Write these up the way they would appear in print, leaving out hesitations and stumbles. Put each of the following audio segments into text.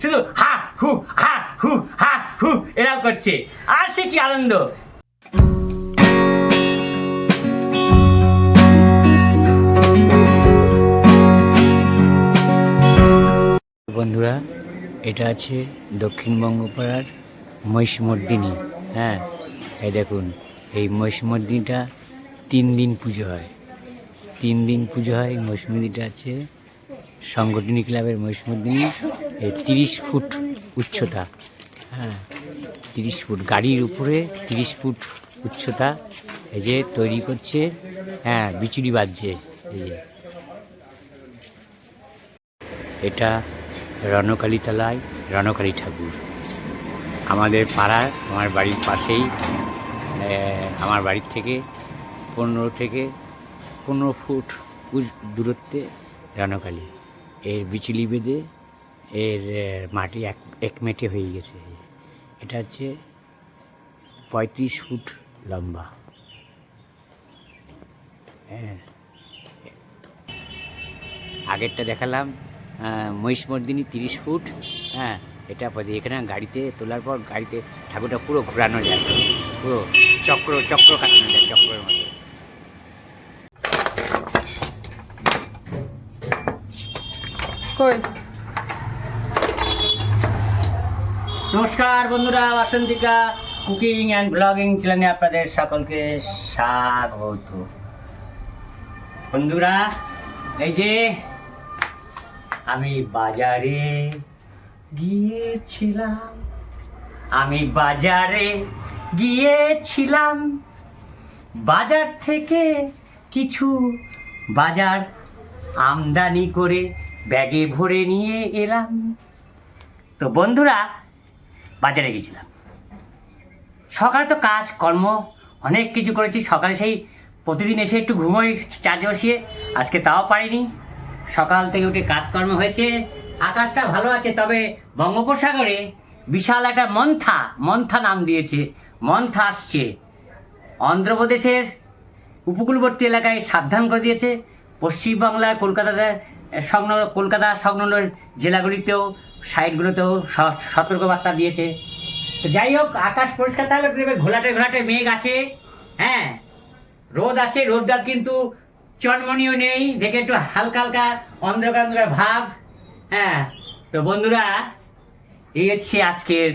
শুধু হা হু হা হু হা হু এরকম করছে, আর সে কি আনন্দ। বন্ধুরা, এটা আছে দক্ষিণবঙ্গ পাড়ার মহিষমর্দিনী। হ্যাঁ, এই দেখুন, এই মহিষমর্দিনীটা 3 দিন পুজো হয়। 3 দিন পুজো হয়। মহিষমর্দিনীটা আছে সংগঠনী ক্লাবের মহিষমর্দিনী। এই 30 ফুট উচ্চতা। হ্যাঁ, 30 ফুট, গাড়ির উপরে 30 ফুট উচ্চতা। এই যে তৈরি করছে, হ্যাঁ, বিচুলি বাজছে। এই যে এটা রণকালীতলায় রণকালী ঠাকুর। আমাদের পাড়ার, আমার বাড়ির পাশেই, আমার বাড়ির থেকে 15 ফুট দূরত্বে রণকালী। এর বিচুলি বেঁধে এর মাটি এক মেটে হয়ে গেছে। এটা হচ্ছে 35 ফুট লম্বা। হ্যাঁ, আগেরটা দেখালাম মহিষমর্দিনী 30 ফুট। হ্যাঁ, এটা এখানে গাড়িতে তোলার পর গাড়িতে ঠাকুরটা পুরো ঘোরানো যায়, পুরো চক্র কাটানো যায়, চক্রের মতো। নমস্কার বন্ধুরা, বাসন্তিকা কুকিং অ্যান্ড ব্লগিং চ্যানেলে আপনাদের সকলকে স্বাগত। বন্ধুরা, এই যে আমি বাজারে গিয়েছিলাম, বাজার থেকে কিছু বাজার আমদানি করে ব্যাগে ভরে নিয়ে এলাম। তো বন্ধুরা, বাজারে গেছিলাম। সকালে তো কাজ কর্ম অনেক কিছু করেছি। সকালে সেই প্রতিদিন এসে একটু ঘুমোই চার্জে বসিয়ে, আজকে তাও পারিনি। সকাল থেকে উঠে কাজকর্ম হয়েছে। আকাশটা ভালো আছে, তবে বঙ্গোপসাগরে বিশাল একটা মন্থা নাম দিয়েছে। মন্থা আসছে। অন্ধ্রপ্রদেশের উপকূলবর্তী এলাকায় সাবধান করে দিয়েছে। পশ্চিমবাংলার কলকাতা সংলগ্ন জেলাগুলিতেও, সাইডগুলোতেও সতর্কবার্তা দিয়েছে। তো যাই হোক, আকাশ পরিষ্কার থাকলে দেখবে ঘোলাটে মেঘ আছে। হ্যাঁ, রোদ আছে, রোদটা কিন্তু চনমনিও নেই, দেখে একটু হালকা অন্ধকার ভাব। হ্যাঁ, তো বন্ধুরা, এই হচ্ছে আজকের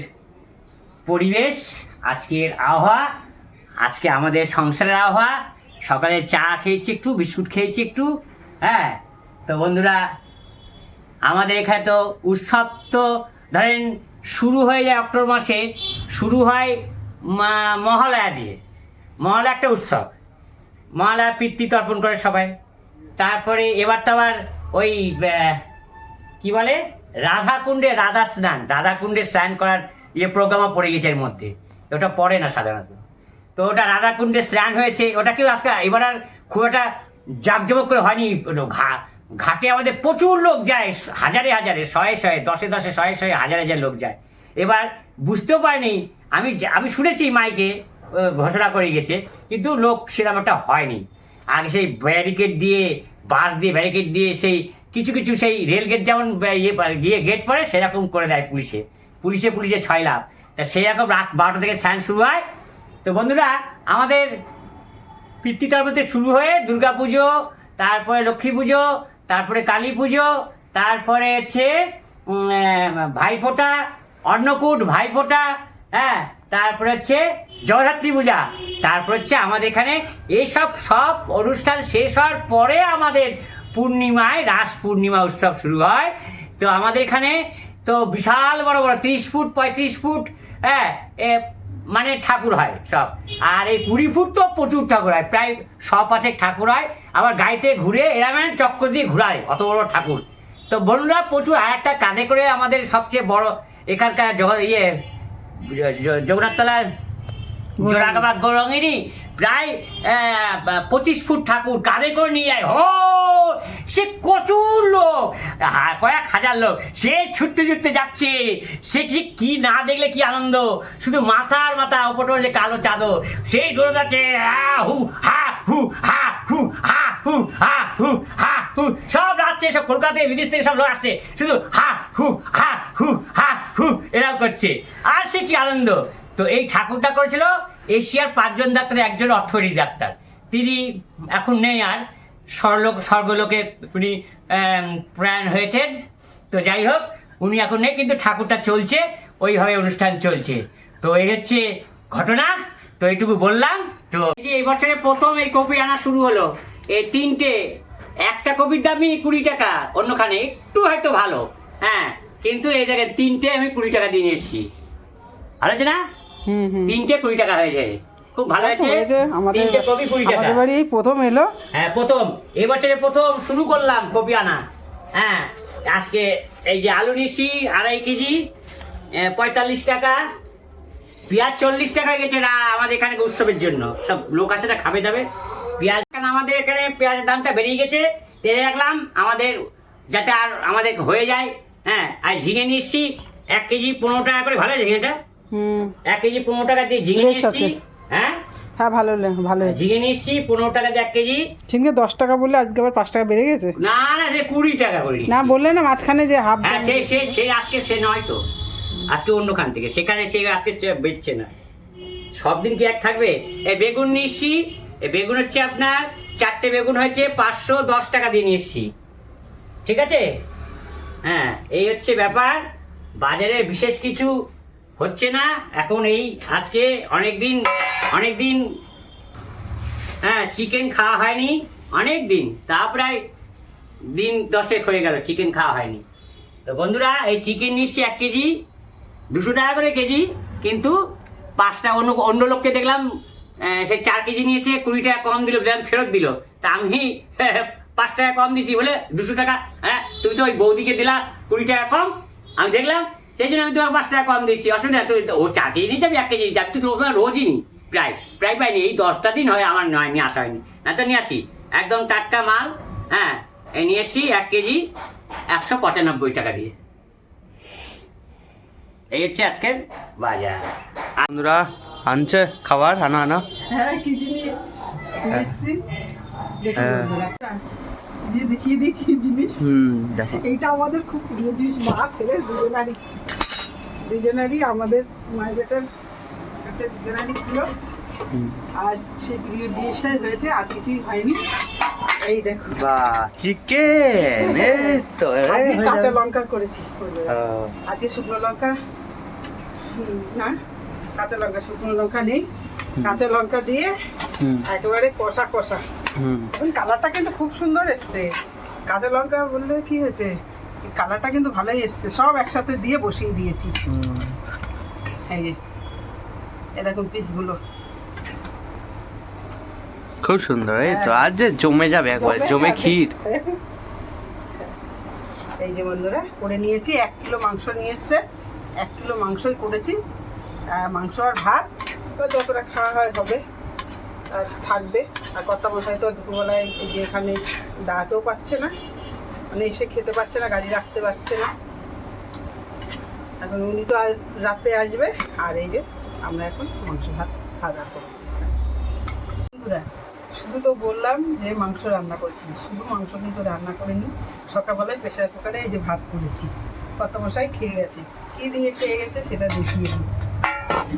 পরিবেশ, আজকের আবহাওয়া, আজকে আমাদের সংসারের আবহাওয়া। সকালে চা খেয়েছি একটু, বিস্কুট খেয়েছি একটু। হ্যাঁ, তো বন্ধুরা, আমাদের এখানে তো উৎসব তো ধরেন শুরু হয়ে যায় অক্টোবর মাসে, শুরু হয় মহালয়া দিয়ে। মহালয়া একটা উৎসব, মহালয়া পিতৃতর্পণ করে সবাই। তারপরে এবার তো আবার ওই কি বলে, রাধাকুণ্ডে স্নান করার প্রোগ্রামও পড়ে গেছে এর মধ্যে। ওটা পড়ে না সাধারণত, তো ওটা রাধাকুণ্ডে স্নান হয়েছে। ওটাকেও আজকে এবার আর খুব একটা জাঁকজমক করে হয়নি। ঘাটে আমাদের প্রচুর লোক যায়, হাজারে শয়ে, দশে শয়ে হাজার লোক যায়। এবার বুঝতেও পারিনি, আমি শুনেছি মাইকে ঘোষণা করে গেছে, কিন্তু লোক সেরকম একটা হয়নি। আগে সেই ব্যারিকেড দিয়ে, বাস দিয়ে ব্যারিকেড দিয়ে, সেই কিছু সেই রেলগেট যেমন গিয়ে গেট পড়ে সেরকম করে দেয় পুলিশে 6 লাখ। তা সেরকম রাত 12টা থেকে স্নান শুরু হয়। তো বন্ধুরা, আমাদের পিতৃতর্পণে শুরু হয়ে দুর্গা পুজো, তারপরে লক্ষ্মী পুজো, তারপরে কালী পুজো, তারপরে হচ্ছে ভাইফোঁটা, অন্নকূট, ভাইফোঁটা। হ্যাঁ, তারপরে হচ্ছে জগদ্ধাত্রী পূজা। তারপর হচ্ছে আমাদের এখানে এইসব সব অনুষ্ঠান শেষ হওয়ার পরে আমাদের পূর্ণিমায় রাস পূর্ণিমা উৎসব শুরু হয়। তো আমাদের এখানে তো বিশাল বড় 30 ফুট 35 ফুট, হ্যাঁ, মানে ঠাকুর হয় সব। আর এই 20 ফুট তো প্রচুর ঠাকুর হয়, প্রায় 100-5 ঠাকুর হয়। আবার গাড়িতে ঘুরে এরা মানে চক্কর দিয়ে ঘুরায়, অত বড় ঠাকুর। তো বন্ধুরা, প্রচুর। আর একটা কাঁধে করে আমাদের সবচেয়ে বড় এখানকার জগন্নাথতলার জোড়াকাবাগ গৌরঙ্গিনী প্রায় 25 ফুট ঠাকুর কাঁধে করে নিয়ে যায়। হো, সে প্রচুর লোক, কয়েক হাজার লোক, সে ছুটতে ছুটতে যাচ্ছে। সে কি না দেখলে কি আনন্দ, শুধু মাথার মাথা ওপরে যে কালো চাদর, সেই দৌড়ে যাচ্ছে, হা হু হা হু হা হু হা হু হা হু হা হু, সব রাজ্যে, সব কলকাতা থেকে বিদেশ থেকে সব লোক আসছে, শুধু হা হু হা হু হা হু এরকম করছে। আর সে কি আনন্দ। তো এই ঠাকুরটা করেছিল এশিয়ার 5 জন ডাক্তার, একজন অর্থোপেডিক ডাক্তার। তিনি এখন নেই আর, স্বর্গলোকে উনি প্রয়াণ হয়েছেন। তো যাই হোক, উনি এখন নেই, কিন্তু ঠাকুরটা চলছে, ওইভাবে অনুষ্ঠান চলছে। তো এই হচ্ছে ঘটনা। তো এইটুকু বললাম। তো এই বছরে প্রথম এই কপি আনা শুরু হলো, এই 3টে, একটা কপির দামই 20 টাকা, অন্যখানে একটু হয়তো ভালো, হ্যাঁ, কিন্তু এই জায়গায় 3টে আমি 20 টাকা দিয়ে এসেছি। ভালো আছে না? 3টে 20 টাকা হয়ে যায়, খুব ভালো আছে। 3টে কপি 20 টাকা। এই প্রথম এলো, হ্যাঁ প্রথম, এই বছরে প্রথম শুরু করলাম কপি আনা। হ্যাঁ, আজকে এই যে আলু নিচ্ছি 2.5 কেজি, 45 টাকা, পেঁয়াজ 40 টাকা গেছে না আমাদের এখানে উৎসবের জন্য, সব লোক আসে না খাবে দাবে। পেঁয়াজ আমাদের এখানে পেঁয়াজের দামটা বেরিয়ে গেছে, তেলে রাখলাম আমাদের যাতে আর আমাদের হয়ে যায়। হ্যাঁ, আর ঝিঙে নিচ্ছি 1 কেজি 15 টাকা করে, ভালো ঝিঙেটা, 1 কেজি 15 টাকা দিয়ে ঝিঙে নিচ্ছি। হ্যাঁ হ্যাঁ, ভালো ভালো ঝিঙে নিচ্ছি 15 টাকা দিয়ে 1 কেজি। ঝিঙে 10 টাকা বললে আজকে আবার 5 টাকা বেড়ে গেছে। না না, সে 20 টাকা করে না বললে না, মাঝখানে যে হাফ। হ্যাঁ, সে আজকে সে নয় তো, আজকে অন্য খান থেকে, সেখানে সে আজকে বেচছে না। সব দিন কি এক থাকবে? এই বেগুন নিচ্ছি, এই বেগুন হচ্ছে আপনার 4টে বেগুন হয়েছে 510 টাকা দিয়ে নিয়ে এসছি, ঠিক আছে? হ্যাঁ, এই হচ্ছে ব্যাপার। বাজারে বিশেষ কিছু হচ্ছে না এখন। এই আজকে অনেক দিন হ্যাঁ চিকেন খাওয়া হয়নি, অনেক দিন, তা প্রায় দিন 10 হয়ে গেল চিকেন খাওয়া হয়নি। তো বন্ধুরা, এই চিকেন নিচ্ছি 1 কেজি 200 টাকা করে কেজি, কিন্তু 5টা অন্য লোককে দেখলাম সে 4 কেজি নিয়েছে, 20 টাকা কম দিল, ফেরত দিল। তা আমি 5 টাকা কম দিচ্ছি বলে 200 টাকা, হ্যাঁ তুমি তো ওই বৌদিকে দিলা 20 টাকা কম, আমি দেখলাম, সেই জন্য আমি তোমার 5 টাকা কম দিচ্ছি, অসুবিধা। তুই ও 4 কেজি নিয়েছি, আমি 1 কেজি নিচ্ছি, তুই তো রোজই নি, প্রায় পাইনি, এই 10টা দিন হয় আমার নিয়ে আসা হয়নি, না তো নিয়ে আসি একদম টাটকা মাল। হ্যাঁ, এই নিয়ে এসছি 1 কেজি 195 টাকা দিয়ে। এই হচ্ছে আজকের বাজার। বন্ধুরা আনছে খাবার, আনা হ্যাঁ, কি জিনিস এসেছি দেখিয়ে দিই কি জিনিস। দেখো, এইটা আমাদের খুব প্রিয় জিনিস, মা ছেলে দুজনারই আমাদের মায়ের বেটার একটা দুজনারই প্রিয়। আর সেই প্রিয় জিনিসটাই হয়েছে, আর কিছুই হয়নি। এই দেখো, বাহ, চিকেন, এই তো আজকে কাঁচা লঙ্কা করেছি, আজকে শুকনো লঙ্কা না, কাঁচা লঙ্কা, শুকনো লঙ্কা নেই, কাঁচা লঙ্কা দিয়ে একেবারে কষা। কালারটা কিন্তু খুব সুন্দর এসছে, কাঁচা লঙ্কা বললে কি হয়েছে, কালারটা কিন্তু ভালোই এসছে। সব একসাথে দিয়ে বসিয়ে দিয়েছি। এই যে এরকম পিসগুলো খুব সুন্দর। এই তো আজ যে জমে যাবে, একবার জমে ক্ষীর। এই যে বন্ধুরা করে নিয়েছি, 1 কিলো মাংস নিয়ে এসছে, 1 কিলো মাংসই করেছি। মাংস আর ভাত যতটা খাওয়া হয় হবে, আর থাকবে। আর কর্তা মশাই তো দুপুরবেলায় যে এখানে দাঁড়াতেও পাচ্ছে না, মানে এসে খেতে পাচ্ছে না, গাড়ি রাখতে পারছে না। এখন উনি তো আর রাতে আসবে, আর এই যে আমরা এখন মাংস ভাত খাওয়া দাওয়া করবো। বন্ধুরা, শুধু তো বললাম যে মাংস রান্না করছি, শুধু মাংস কিন্তু রান্না করিনি। সকালবেলায় প্রেশার কুকারে এই যে ভাত করেছি, কর্তা মশাই খেয়ে গেছে। কী দিয়ে খেয়ে গেছে সেটা দেখিয়ে দিই।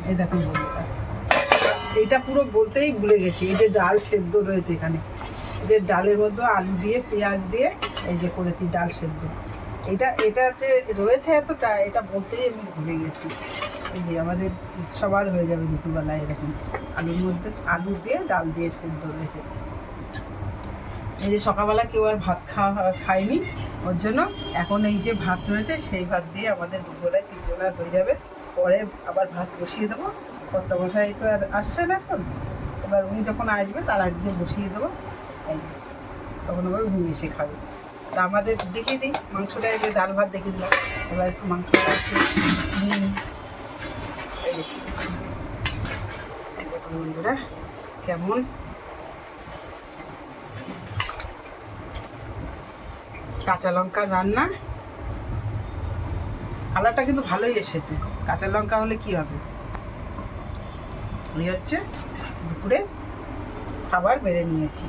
এই দেখুন বন্ধুরা, এইটা পুরো বলতেই ভুলে গেছি, এই যে ডাল সেদ্ধ রয়েছে এখানে, এই যে ডালের মধ্যে আলু দিয়ে পেঁয়াজ দিয়ে এই যে করেছি ডাল সেদ্ধ। এটাতে রয়েছে এতটা, এটা বলতেই আমি ভুলে গেছি। এই যে আমাদের সবার হয়ে যাবে দুপুরবেলায় এরকম আলুর মধ্যে আলু দিয়ে ডাল দিয়ে সেদ্ধ রয়েছে। এই যে সকালবেলা কেউ আর ভাত খায়নি, ওর জন্য এখন এই যে ভাত রয়েছে সেই ভাত দিয়ে আমাদের দুপুরবেলায় 3 জনের হয়ে যাবে। পরে আবার ভাত বসিয়ে দেবো, কর্তা মশাই তো আর আসছে না এখন, এবার উনি যখন আসবে তার আগে বসিয়ে দেবো। এই যে তখন আবার উনি এসে খাবে। তা আমাদের দেখিয়ে দিই মাংসটা, এই যে ডাল ভাত দেখিয়ে দিলাম, এবার একটু মাংসটা দেখুন বন্ধুরা, কেমন কাঁচা লঙ্কার রান্না। কালারটা কিন্তু ভালোই এসেছে, কাঁচা লঙ্কা হলে কি হবে। এই হচ্ছে দুপুরে খাবার বেড়ে নিয়েছি।